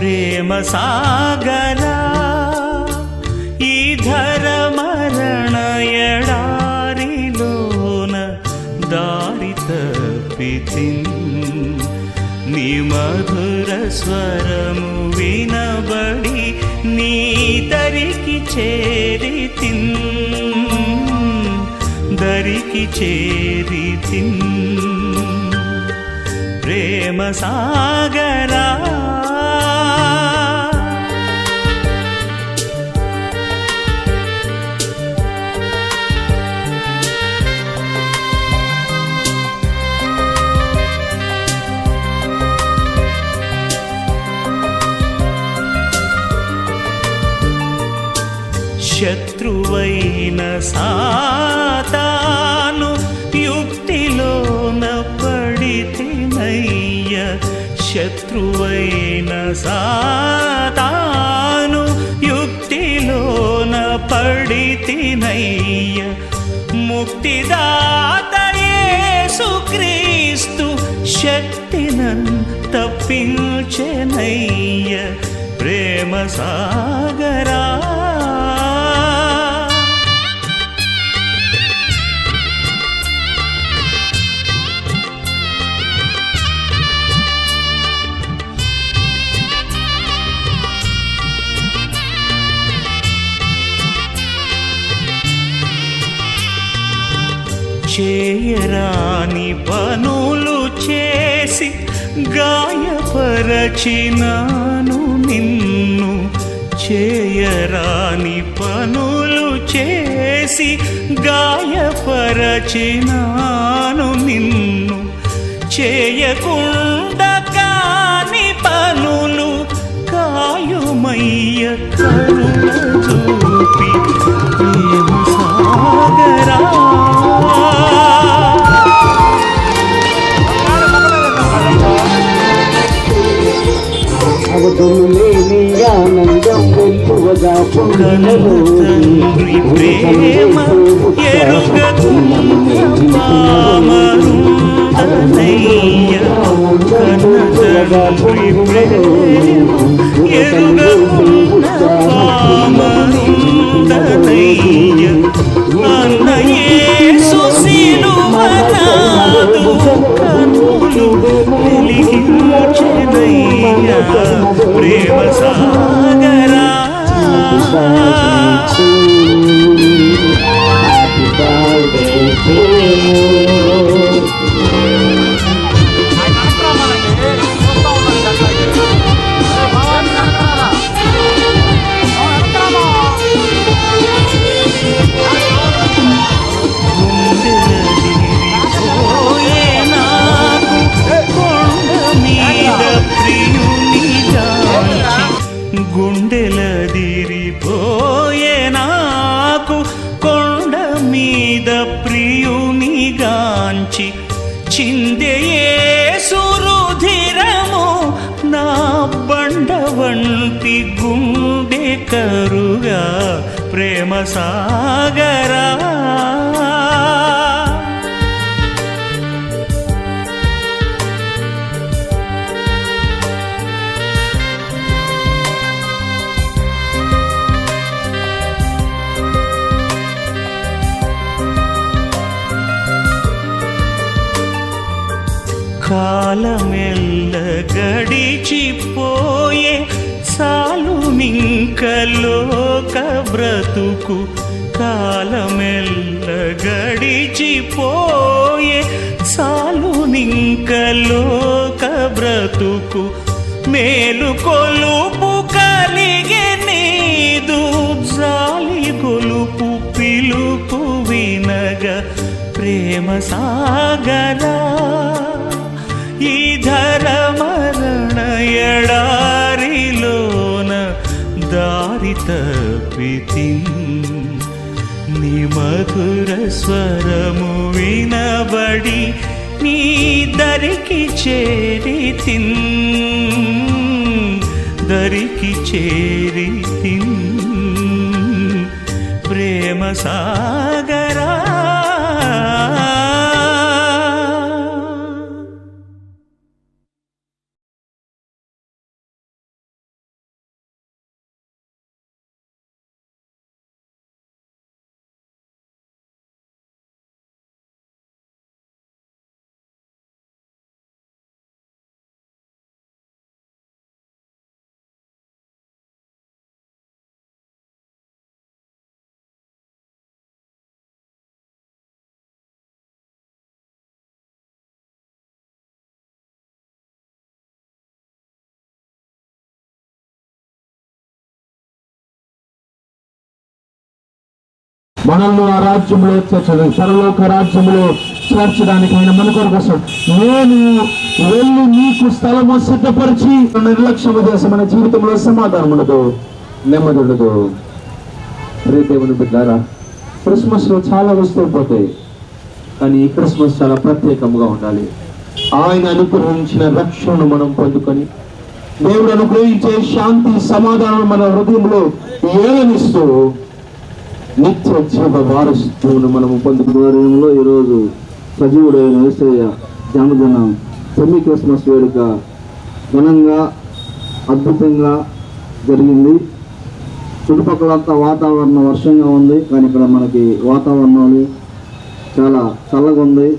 ప్రేమ సాగరా ఈ ధరమరణ ఎడారిలోన దారి తప్పితిన్ నీ మధుర స్వరము వినబడి నీ దరికి చేరితిన్ దరికి చేరితిన్ ప్రేమ సాగరా శత్రువైన సాతాను యుక్తిలోన పడితినయ్య శత్రువైన సాతాను యుక్తిలోన పడితినయ్య ముక్తిదాత యేసుక్రీస్తు శక్తినన్ తప్పించెనయ్య ప్రేమ సాగరా చేయరాని పనులు చేసి గాయపరచినాను నిన్ను చేయరాని పనులు చేసి గాయపరచినాను నిన్ను చేయకుండా కాని పనులు కాయుమయ్య కరుణ చూపి ప్రేమ సాగరా అవధులేని ఆనందం వెలువగా తండ్రి ప్రేమ ఎరుగకున్న పామరుండనయ్య తండ్రి ప్రేమ ఎరుగకున్న పామరుండనయ్య అన్న యేసు సిలువనాదు కన్నులు వెలిగించెనయ్య ప్రేమ సాగరా గుండెలదిరిపోయే నాకు కొండ మీద ప్రియునిగాంచి చిందే యేసు రుధిరము నా బండ వంటి గుండె కరుగా ప్రేమ సాగరా కాలమెల్ల గడిచిపోయే సాలు నింకలోక బ్రతుకు కాలమెల్ల గడిచిపోయే సాలు నింకలోక బ్రతుకు మేలు కొలుపు కలిగే నీదు జాలి గొలుపు పిలుపు వినగా ప్రేమ సాగరా ఈ ధరమరణ ఎడారిలోన దారి తప్పితిన్ నీ మధుర స్వరము వినబడి నీ దరికి చేరితిన్ దరికి చేరితిన్ ప్రేమ సాగరా మనల్ని ఆ రాజ్యంలో చేర్చడం, సర్వలోక రాజ్యంలో చేర్చడానికి ఆయన మన కొరకు వస్తాడు. నేను వెళ్ళి నీకు స్థలము సిద్ధపరిచి, నిర్లక్ష్యం చేసి మన జీవితంలో సమాధానం ఉండదు, నెమ్మది ఉండదు. దేవుని బిడ్డారా, క్రిస్మస్ లో చాలా వస్తువులు పోతాయి, కానీ ఈ క్రిస్మస్ చాలా ప్రత్యేకంగా ఉండాలి. ఆయన అనుగ్రహించిన రక్షణను మనం పొందుకొని, దేవుడు అనుగ్రహించే శాంతి సమాధానం మన హృదయంలో ఏలనిస్తూ నిత్య జీవ వారసును మనము పొందుకునే ఈరోజు సజీవుడైన యేసయ్య జన్మదినం సెమీ క్రిస్మస్ వేడుక ఘనంగా అద్భుతంగా జరిగింది. చుట్టుపక్కలంతా వాతావరణం వర్షంగా ఉంది, కానీ ఇక్కడ మనకి వాతావరణం చాలా చల్లగా ఉంది.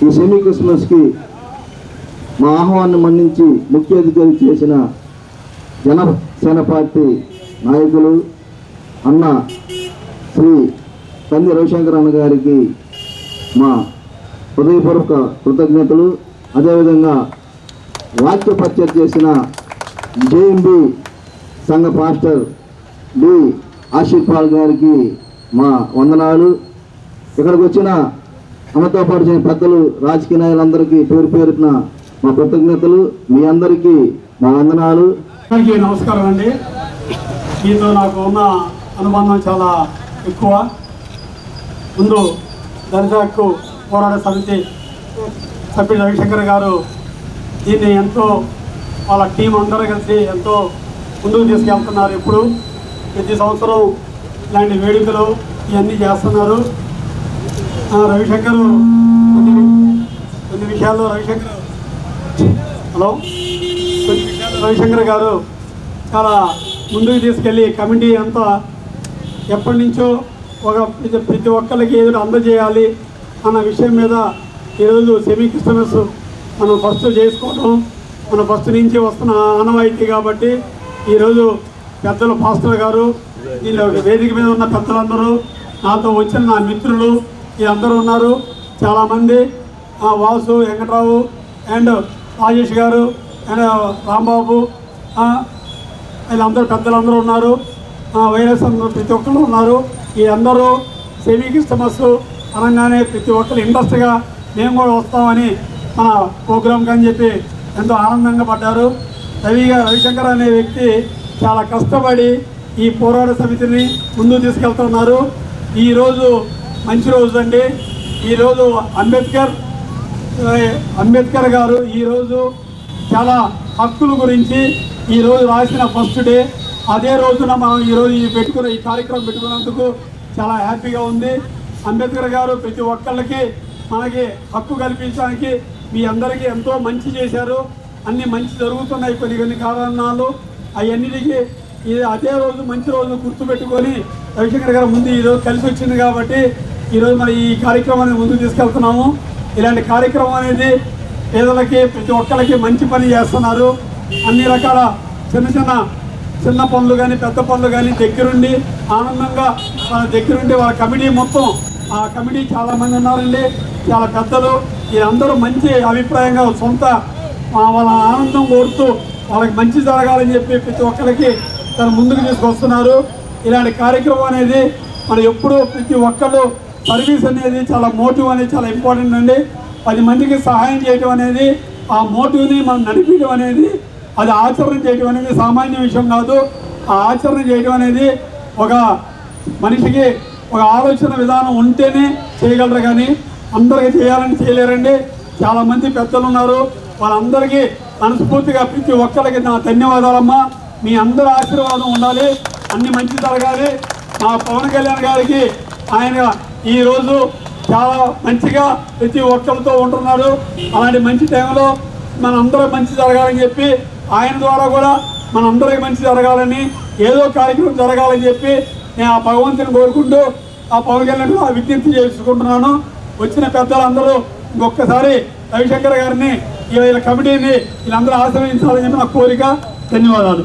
ఈ సెమీ క్రిస్మస్కి మా ఆహ్వాన్ని మన్నించి ముఖ్య అతిథి చేసిన జనసేన పార్టీ నాయకులు అన్న శ్రీ కంది రవిశంకర్ అన్న గారికి మా హృదయపూర్వక కృతజ్ఞతలు. అదేవిధంగా వాక్య పరిచయం చేసిన జేఎంబి సంఘ పాస్టర్ డి ఆశీర్ పాల్ గారికి మా వందనాలు. ఇక్కడికి వచ్చిన అన్నతో పాటు చేసిన పెద్దలు, రాజకీయ నాయకులందరికీ పేరు పేరున మా కృతజ్ఞతలు. మీ అందరికీ మా వందనాలు. నమస్కారం అండి. మీతో నాకు ఉన్న అనుబంధం చాలా ఎక్కువ. ముందు దళిత హక్కు పోరాట సమితి సభ్యుడు రవిశంకర్ గారు దీన్ని ఎంతో వాళ్ళ టీం అందరూ కలిసి ఎంతో ముందుకు తీసుకెళ్తున్నారు. ఇప్పుడు ప్రతి సంవత్సరం ఇలాంటి వేడుకలు ఇవన్నీ చేస్తున్నారు. రవిశంకర్ కొన్ని విషయాల్లో రవిశంకర్ గారు చాలా ముందుకు తీసుకెళ్ళి కమిటీ అంతా ఎప్పటి నుంచో ప్రతి ఒక్కరికి ఏదో అందజేయాలి అన్న విషయం మీద ఈరోజు సెమీ క్రిస్మస్ మనం ఫస్ట్ చేసుకోవడం మన ఫస్ట్ నుంచి వస్తున్న ఆనవాయితీ. కాబట్టి ఈరోజు పెద్దలు పాస్టర్ గారు, దీనిలో వేదిక మీద ఉన్న పెద్దలందరూ, నాతో వచ్చిన నా మిత్రులు వీళ్ళందరూ ఉన్నారు. చాలామంది వాసు, వెంకట్రావు అండ్ రాజేష్ గారు అండ్ రాంబాబు, వీళ్ళందరూ పెద్దలందరూ ఉన్నారు. వైరస్ అందరూ ప్రతి ఒక్కరు ఉన్నారు. ఈ అందరూ సెమీ క్రిస్మస్ అనగానే ప్రతి ఒక్కరు ఇంట్రెస్ట్గా మేము కూడా వస్తామని మన ప్రోగ్రామ్కి అని చెప్పి ఎంతో ఆనందంగా పడ్డారు. రవిశంకర్ అనే వ్యక్తి చాలా కష్టపడి ఈ పోరాట సమితిని ముందుకు తీసుకెళ్తున్నారు. ఈరోజు మంచి రోజు అండి. ఈరోజు అంబేద్కర్ గారు ఈరోజు చాలా హక్కుల గురించి ఈరోజు రాసిన ఫస్ట్ డే. అదే రోజున మనం ఈరోజు ఈ కార్యక్రమం పెట్టుకున్నందుకు చాలా హ్యాపీగా ఉంది. అంబేద్కర్ గారు ప్రతి ఒక్కళ్ళకి మనకి హక్కు కల్పించడానికి మీ అందరికీ ఎంతో మంచి చేశారు. అన్ని మంచి జరుగుతున్నాయి కొన్ని కారణాలు. అవన్నిటికీ అదే రోజు మంచి రోజు గుర్తుపెట్టుకొని రవిశంకర్ గారు ముందు ఈరోజు కలిసి వచ్చింది కాబట్టి ఈరోజు మనం ఈ కార్యక్రమాన్ని ముందుకు తీసుకెళ్తున్నాము. ఇలాంటి కార్యక్రమం అనేది పేదలకి ప్రతి ఒక్కరికి మంచి పని చేస్తున్నారు. అన్ని రకాల చిన్న పనులు కానీ పెద్ద పనులు కానీ దగ్గరుండి ఆనందంగా వాళ్ళ దగ్గరుండి వాళ్ళ కమిటీ మొత్తం ఆ కమిటీ చాలామంది ఉన్నారండి, చాలా పెద్దలు. వీళ్ళందరూ మంచి అభిప్రాయంగా సొంత వాళ్ళ ఆనందం కోరుతూ వాళ్ళకి మంచి జరగాలని చెప్పి ప్రతి ఒక్కరికి తను ముందుకు తీసుకొస్తున్నారు. ఇలాంటి కార్యక్రమం అనేది మనం ఎప్పుడూ ప్రతి ఒక్కళ్ళు సర్వీస్ అనేది చాలా మోటివ్ అనేది చాలా ఇంపార్టెంట్ అండి. 10 మందికి సహాయం చేయడం అనేది, ఆ మోటివ్ని మనం నడిపించడం అనేది, అది ఆచరణ చేయడం అనేది సామాన్య విషయం కాదు. ఆ ఆచరణ చేయడం అనేది ఒక మనిషికి ఒక ఆలోచన విధానం ఉంటేనే చేయగలరు, కానీ అందరికీ చేయాలని చేయలేరండి. చాలామంది పెద్దలు ఉన్నారు, వాళ్ళందరికీ మనస్ఫూర్తిగా ప్రతి ఒక్కరికి నా ధన్యవాదాలమ్మా. మీ అందరి ఆశీర్వాదం ఉండాలి, అన్ని మంచి జరగాలి. మా పవన్ కళ్యాణ్ గారికి ఆయన ఈరోజు చాలా మంచిగా ప్రతి ఒక్కరితో ఉంటున్నారు. అలాంటి మంచి టైంలో మనందరూ మంచి జరగాలని చెప్పి ఆయన ద్వారా కూడా మనందరికీ మంచి జరగాలని, ఏదో కార్యక్రమం జరగాలని చెప్పి నేను ఆ భగవంతుని కోరుకుంటూ ఆ పవన్ కళ్యాణ్ విజ్ఞప్తి చేసుకుంటున్నాను. వచ్చిన పెద్దలందరూ ఇంకొకసారి రవిశంకర్ గారిని వీళ్ళ కమిటీని వీళ్ళందరూ ఆశ్రయించాలని చెప్పి నా కోరిక. ధన్యవాదాలు.